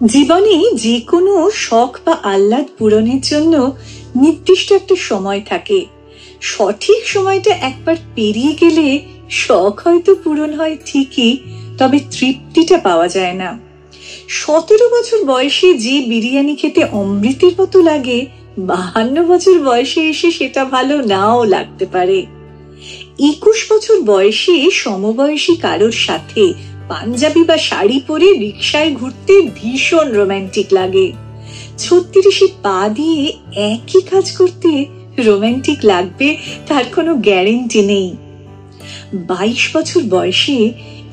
জীবনে যে কোনো শখ বা আহ্লাদ পূরণের জন্য নির্দিষ্ট একটা সময় থাকে। সঠিক সময়টা একবার পেরিয়ে গেলে শখ হয়তো পূরণ হয় ঠিকই, তবে তৃপ্তিটা পাওয়া যায় না। 17 বছর বয়সে যে বিরিয়ানি খেতে অমৃতের মতো লাগে, 52 বছর বয়সে এসে সেটা ভালো নাও লাগতে পারে। 21 বছর বয়সে সমবয়সী কারোর সাথে পাঞ্জাবি বা শাড়ি পরে রিকশায় ঘুরতে ভীষণ রোমান্টিক লাগে। 36-এ পা দিয়ে একই কাজ করতে রোমান্টিক লাগবে তার কোনো গ্যারেন্টি নেই। 22 বছর বয়সে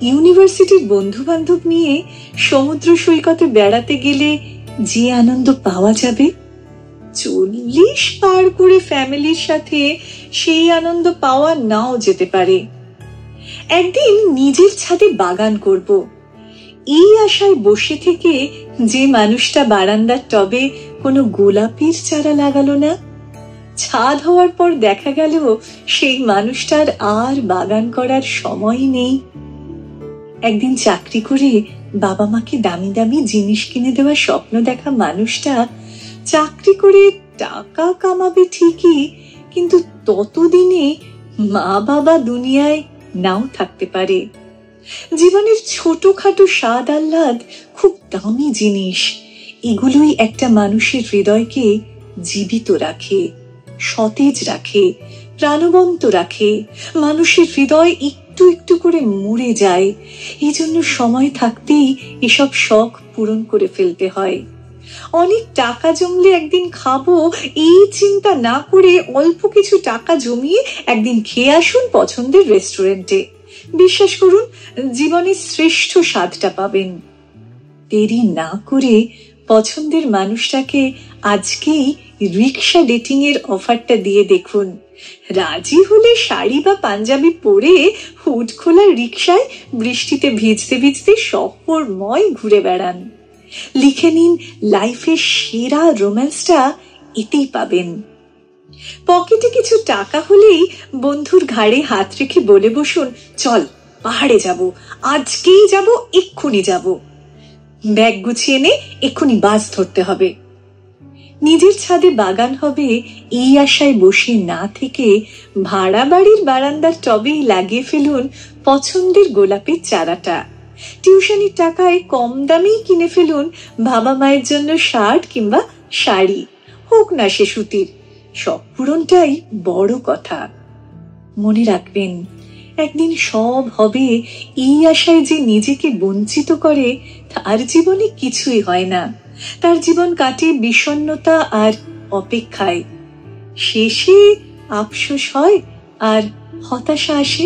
ইউনিভার্সিটির বন্ধু বান্ধব নিয়ে সমুদ্র সৈকতে বেড়াতে গেলে যে আনন্দ পাওয়া যাবে, 40 পার করে ফ্যামিলির সাথে সেই আনন্দ পাওয়া নাও যেতে পারে। একদিন নিজের ছাদে বাগান করব, এই আশায় বসে থেকে যে মানুষটা বারান্দার টবে কোনো গোলাপের চারা লাগালো না, ছাদ হওয়ার পর দেখা গেল সেই মানুষটার আর বাগান করার সময় নেই। একদিন চাকরি করে বাবা মাকে দামি দামি জিনিস কিনে দেওয়ার স্বপ্ন দেখা মানুষটা চাকরি করে টাকা কামাবে ঠিকই, কিন্তু ততদিনে মা বাবা দুনিয়ায় নাও থাকতে পারে। জীবনের ছোটখাটো স্বাদ আহ্লাদ খুব দামি জিনিস, এগুলোই একটা মানুষের হৃদয়কে জীবিত রাখে, সতেজ রাখে, প্রাণবন্ত রাখে। মানুষের হৃদয় একটু একটু করে মরে যায়, এই জন্য সময় থাকতেই এসব শখ পূরণ করে ফেলতে হয়। অনেক টাকা জমলে একদিন খাবো, এই চিন্তা না করে অল্প কিছু টাকা জমিয়ে একদিন খেয়ে আসুন পছন্দের রেস্টুরেন্টে। বিশ্বাস করুন, জীবনের শ্রেষ্ঠ স্বাদটা পাবেন। দেরি না করে পছন্দের মানুষটাকে আজকেই রিক্সা ডেটিং এর অফারটা দিয়ে দেখুন। রাজি হলে শাড়ি বা পাঞ্জাবি পরে হুড খোলা রিক্সায় বৃষ্টিতে ভিজতে ভিজতে শহরময় ঘুরে বেড়ান। লিখে নিন, লাইফের সেরা রোম্যান্সটা এতেই পাবেন। পকেটে কিছু টাকা হলেই বন্ধুর ঘাড়ে হাত রেখে বলে বসুন, চল পাহাড়ে যাব, আজকেই যাব, এক্ষুনি যাব। ব্যাগ গুছিয়ে নে, এক্ষুনি বাস ধরতে হবে। নিজের ছাদে বাগান হবে এই আশায় বসে না থেকে ভাড়া বাড়ির বারান্দার টবেই লাগিয়ে ফেলুন পছন্দের গোলাপের চারাটা। টিউশনির টাকায় কম দামেই কিনে ফেলুন বাবা মায়ের জন্য শার্ট কিংবা শাড়ি, হোক না সে সুতির। শখ পূরণটাই বড় কথা। মনে রাখবেন, একদিন সব হবে এই আশায় যে নিজেকে বঞ্চিত করে তার জীবনে কিছুই হয় না। তার জীবন কাটে বিষণ্ণতা আর অপেক্ষায়। শেষে আফসোস হয় আর হতাশা আসে।